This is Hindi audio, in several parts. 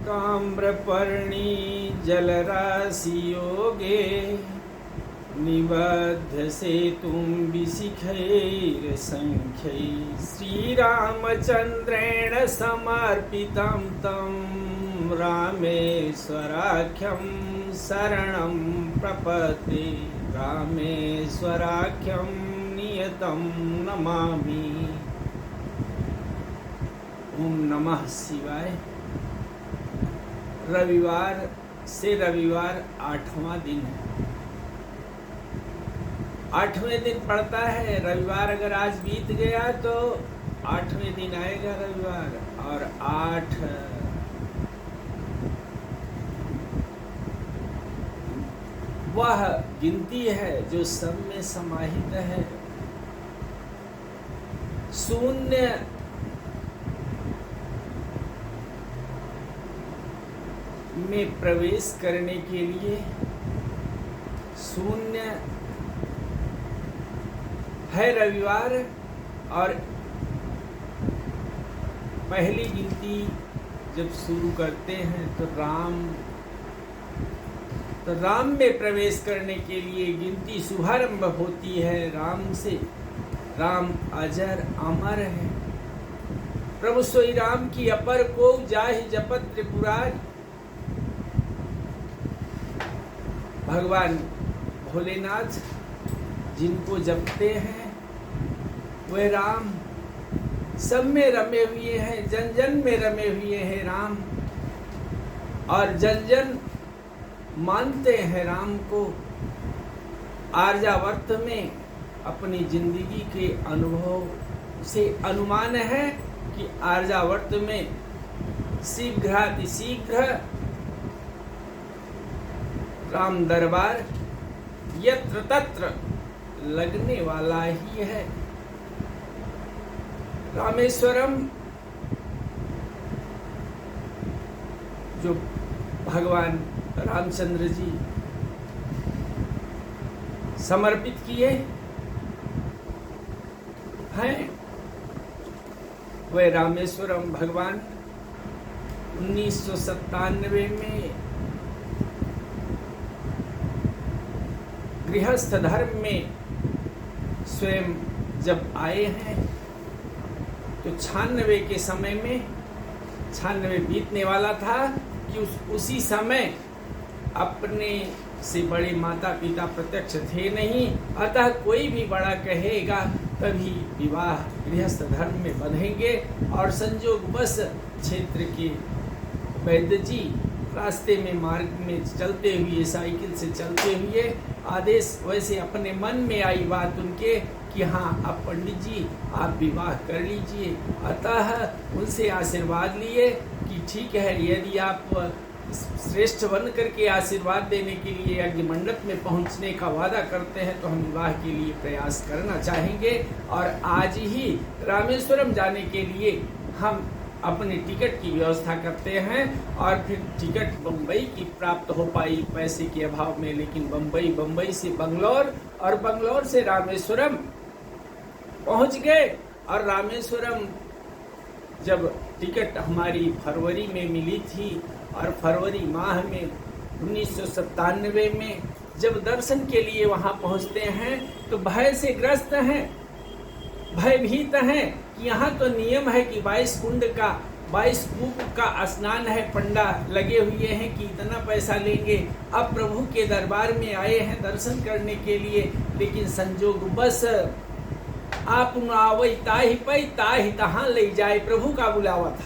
ताम्रपर्णी जलराशियोगे निबद्ध सेतुं विशिखैर्सङ्ख्यै श्रीरामचन्द्रेण समर्पितं तं रामेश्वराख्यं शरणं प्रपद्ये रामेश्वराख्यं नियतं नमामि। ओम नमः शिवाय। रविवार से रविवार 8वां दिन है। 8वें दिन पड़ता है रविवार। अगर आज बीत गया तो 8वें दिन आएगा रविवार। और 8 वह गिनती है जो सब में समाहित है। शून्य में प्रवेश करने के लिए शून्य है रविवार। और पहली गिनती जब शुरू करते हैं तो राम में प्रवेश करने के लिए गिनती शुभारंभ होती है राम से। राम अजर अमर है। प्रभु सोई राम की अपर को जाहि जपत त्रिपुरारी। भगवान भोलेनाथ जिनको जपते हैं वे राम सब में रमे हुए हैं, जन जन में रमे हुए हैं राम। और जन जन मानते हैं राम को। आर्यावर्त में अपनी जिंदगी के अनुभव से अनुमान है कि आर्यावर्त में शीघ्रातिशीघ्र राम दरबार यत्र तत्र लगने वाला ही है। रामेश्वरम जो भगवान रामचंद्र जी समर्पित किए हैं, वह रामेश्वरम भगवान 1997 में गृहस्थ धर्म में स्वयं जब आए हैं तो 96 के समय में 96 बीतने वाला था कि उसी समय अपने से बड़े माता पिता प्रत्यक्ष थे नहीं। अतः कोई भी बड़ा कहेगा तभी विवाह गृहस्थ धर्म में बंधेंगे। और संजोग बस क्षेत्र के वैद्य जी रास्ते में मार्ग में चलते हुए साइकिल से चलते हुए आदेश वैसे अपने मन में आई बात उनके कि हाँ अब पंडित जी आप विवाह कर लीजिए। अतः उनसे आशीर्वाद लिए कि ठीक है, यदि आप श्रेष्ठ बन करके आशीर्वाद देने के लिए यज्ञ मंडप में पहुंचने का वादा करते हैं तो हम विवाह के लिए प्रयास करना चाहेंगे। और आज ही रामेश्वरम जाने के लिए हम अपने टिकट की व्यवस्था करते हैं। और फिर टिकट बम्बई की प्राप्त हो पाई पैसे के अभाव में, लेकिन बम्बई से बंगलौर और बंगलौर से रामेश्वरम पहुंच गए। और रामेश्वरम जब टिकट हमारी फरवरी में मिली थी और फरवरी माह में 1997 में जब दर्शन के लिए वहां पहुंचते हैं तो भय से ग्रस्त हैं, भयभीत हैं कि यहाँ तो नियम है कि 22 कूप का स्नान है, पंडा लगे हुए हैं कि इतना पैसा लेंगे। अब प्रभु के दरबार में आए हैं दर्शन करने के लिए, लेकिन संजोग बस आप आवई ताहि पै ताहि तहाँ ले जाए, प्रभु का बुलावा था।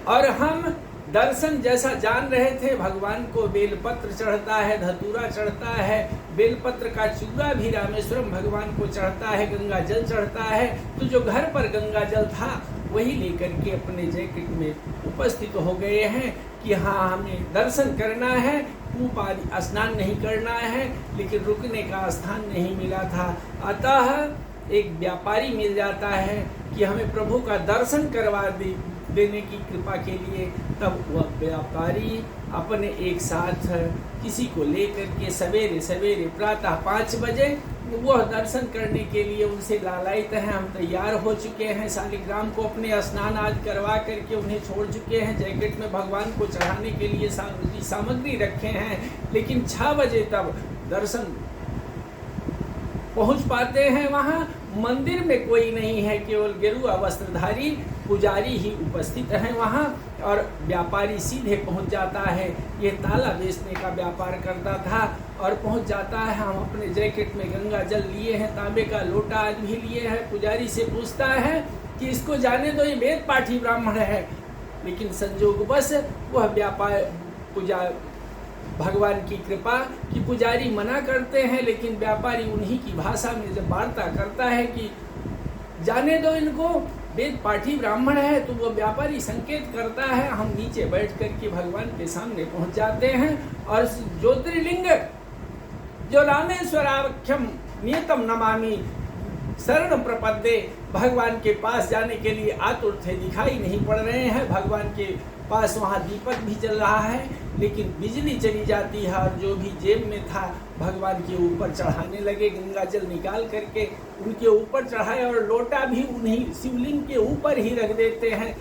और हम दर्शन जैसा जान रहे थे, भगवान को बेलपत्र चढ़ता है, धतूरा चढ़ता है, बेलपत्र का चूड़ा भी रामेश्वरम भगवान को चढ़ता है, गंगा जल चढ़ता है। तो जो घर पर गंगा जल था वही लेकर के अपने जैकेट में उपस्थित हो गए हैं कि हाँ हमें दर्शन करना है, कूप आदि स्नान नहीं करना है, लेकिन रुकने का स्थान नहीं मिला था। अतः एक व्यापारी मिल जाता है कि हमें प्रभु का दर्शन करवा देने की कृपा के लिए। तब वह व्यापारी अपने एक साथ किसी को लेकर के सवेरे सवेरे प्रातः 5 बजे वह दर्शन करने के लिए उनसे लालायित हैं। हम तैयार हो चुके हैं, शालिग्राम को अपने स्नान आदि करवा करके उन्हें छोड़ चुके हैं। जैकेट में भगवान को चढ़ाने के लिए सामग्री रखे हैं, लेकिन 6 बजे तब दर्शन पहुंच पाते हैं। वहां मंदिर में कोई नहीं है, केवल गेरुआ वस्त्रधारी पुजारी ही उपस्थित हैं वहां, और व्यापारी सीधे पहुंच जाता है। ये ताला बेचने का व्यापार करता था और पहुंच जाता है। हम अपने जैकेट में गंगा जल लिए हैं, तांबे का लोटा आज भी लिए हैं। पुजारी से पूछता है कि इसको जाने दो, ये वेद पाठी ब्राह्मण है। लेकिन संजोगवश वह व्यापार भगवान की कृपा कि पुजारी मना करते हैं, लेकिन व्यापारी उन्हीं की भाषा में जब वार्ता करता है कि जाने दो इनको, वेद पाठी ब्राह्मण है, तो वो व्यापारी संकेत करता है। हम नीचे बैठ करके भगवान के सामने पहुंच जाते हैं और ज्योतिर्लिंग जो रामेश्वराख्यम नियतम नमामि शरण प्रपद्ये, भगवान के पास जाने के लिए आतुर थे, दिखाई नहीं पड़ रहे हैं। भगवान के पास वहाँ दीपक भी जल रहा है, लेकिन बिजली चली जाती है और जो भी जेब में था भगवान के ऊपर चढ़ाने लगे। गंगा जल निकाल करके उनके ऊपर चढ़ाए और लोटा भी उन्हीं शिवलिंग के ऊपर ही रख देते हैं।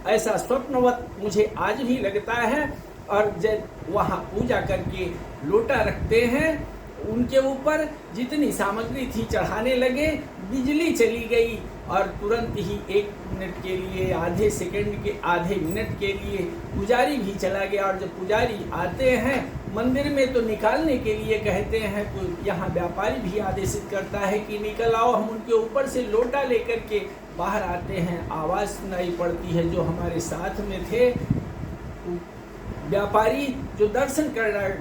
ऐसा स्वप्नवत मुझे आज भी लगता है। और जब वहाँ पूजा करके लोटा रखते हैं, उनके ऊपर जितनी सामग्री थी चढ़ाने लगे, बिजली चली गई और तुरंत ही 1 मिनट के लिए, आधे सेकंड के, आधे मिनट के लिए पुजारी भी चला गया। और जब पुजारी आते हैं मंदिर में तो निकालने के लिए कहते हैं, तो यहाँ व्यापारी भी आदेशित करता है कि निकल आओ। हम उनके ऊपर से लोटा लेकर के बाहर आते हैं। आवाज़ सुनाई पड़ती है। जो हमारे साथ में थे व्यापारी जो दर्शन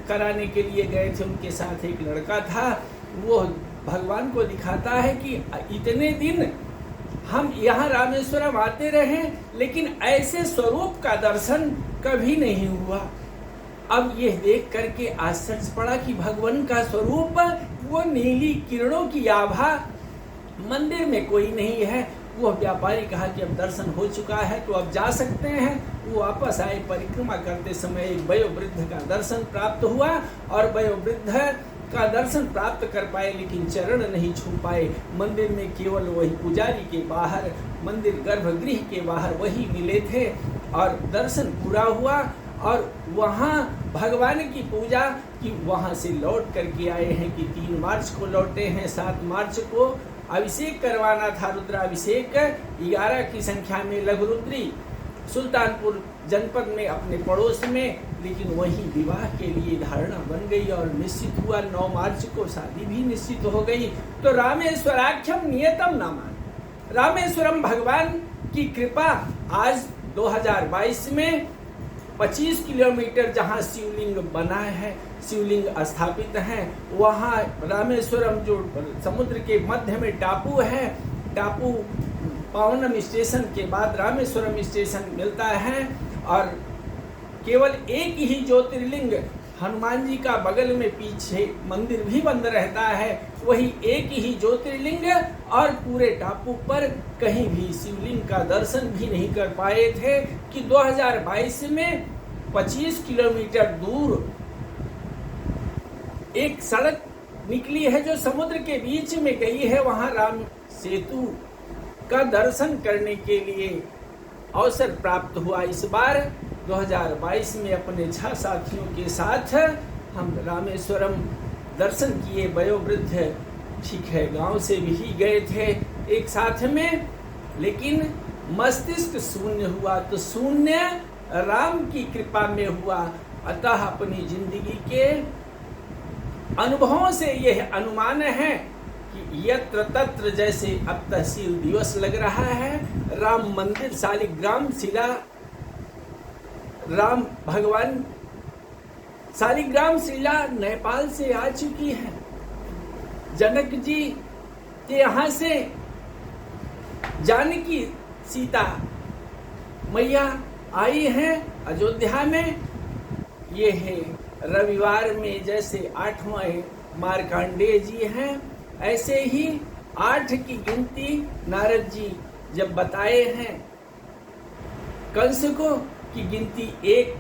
कराने के लिए गए थे, उनके साथ एक लड़का था। वो भगवान को दिखाता है कि इतने दिन हम यहाँ रामेश्वरम आते रहे, लेकिन ऐसे स्वरूप का दर्शन कभी नहीं हुआ। अब ये देख करके आश्चर्य पड़ा कि भगवान का स्वरूप, वो नीली किरणों की आभा, मंदिर में कोई नहीं है। वो व्यापारी कहा कि अब दर्शन हो चुका है तो अब जा सकते हैं। वो वापस आए। परिक्रमा करते समय एक वयोवृद्ध का दर्शन प्राप्त हुआ और वयोवृद्ध का दर्शन प्राप्त कर पाए, लेकिन चरण नहीं छू पाए। मंदिर में केवल वही पुजारी के बाहर, मंदिर गर्भगृह के बाहर वही मिले थे और दर्शन पूरा हुआ। और वहाँ भगवान की पूजा की, वहाँ से लौट करके आए हैं कि 3 मार्च को लौटे हैं। 7 मार्च को अभिषेक करवाना था, रुद्राभिषेक 11 की संख्या में लघुरुद्री सुल्तानपुर जनपद में अपने पड़ोस में, लेकिन वही विवाह के लिए धारणा बन गई और निश्चित हुआ। 9 मार्च को शादी भी निश्चित हो गई। तो रामेश्वराख्यम नियतम नामा, रामेश्वरम भगवान की कृपा। आज 2022 में 25 किलोमीटर जहाँ शिवलिंग बना है, शिवलिंग स्थापित हैं, वहाँ रामेश्वरम जो समुद्र के मध्य में टापू है, टापू पावनम स्टेशन के बाद रामेश्वरम स्टेशन मिलता है। और केवल एक ही ज्योतिर्लिंग हनुमान जी का बगल में पीछे मंदिर भी बंद रहता है, वही एक ही ज्योतिर्लिंग, और पूरे टापू पर कहीं भी शिवलिंग का दर्शन भी नहीं कर पाए थे कि 2022 में 25 किलोमीटर दूर एक सड़क निकली है जो समुद्र के बीच में गई है। वहां राम सेतु का दर्शन करने के लिए अवसर प्राप्त हुआ। इस बार 2022 में अपने 6 साथियों के साथ हम रामेश्वरम दर्शन किए। वयोवृद्ध ठीक है, गांव से भी गए थे एक साथ में, लेकिन मस्तिष्क शून्य हुआ। तो शून्य राम की कृपा में हुआ। अतः अपनी जिंदगी के अनुभवों से यह अनुमान है कि यत्र तत्र, जैसे अब तहसील दिवस लग रहा है, राम मंदिर शालिग्राम शिला, राम भगवान शालिग्राम शिला नेपाल से आ चुकी है। जनक जी के यहाँ से जानकी सीता मैया आई हैं अयोध्या में। ये है रविवार में जैसे 8वां मार्कंडेय जी हैं, ऐसे ही 8 की गिनती नारद जी जब बताए हैं कंस को कि गिनती 1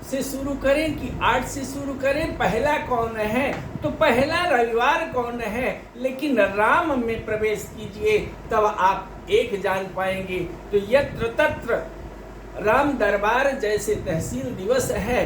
से शुरू करें कि 8 से शुरू करें? पहला कौन है? तो पहला रविवार कौन है? लेकिन राम में प्रवेश कीजिए, तब आप एक जान पाएंगे। तो यत्र तत्र राम दरबार जैसे तहसील दिवस है,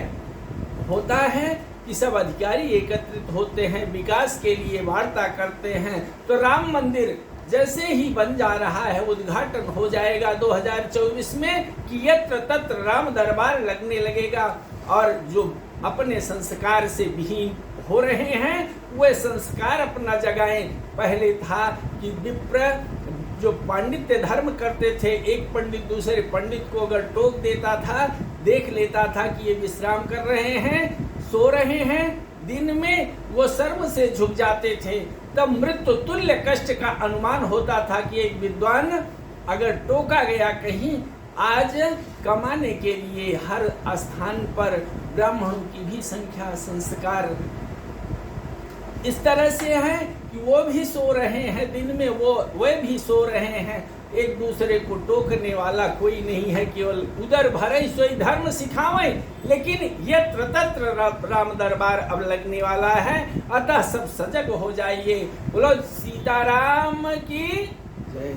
होता है कि सब अधिकारी एकत्रित होते हैं, विकास के लिए वार्ता करते हैं। तो राम मंदिर जैसे ही बन जा रहा है, उद्घाटन हो जाएगा 2024 में कि यत्र तत्र राम दरबार लगने लगेगा। और जो अपने संस्कार से विहीन हो रहे हैं, वे संस्कार अपना जगाएं। पहले था कि विप्र जो पांडित्य धर्म करते थे, एक पंडित दूसरे पंडित को अगर टोक देता था, देख लेता था कि ये विश्राम कर रहे हैं, सो रहे हैं, दिन में वो सर्व से झुक जाते थे। तब मृत्यु तुल्य कष्ट का अनुमान होता था कि एक विद्वान अगर टोका गया कहीं, आज कमाने के लिए हर स्थान पर ब्राह्मणों की भी संख्या, संस्कार इस तरह से है कि वो भी सो रहे हैं, दिन में वे भी सो रहे हैं। एक दूसरे को टोकने वाला कोई नहीं है, केवल उधर भरे सोई धर्म सिखावे। लेकिन यत्र तत्र राम दरबार अब लगने वाला है, अतः सब सजग हो जाइए। बोलो सीताराम की जय।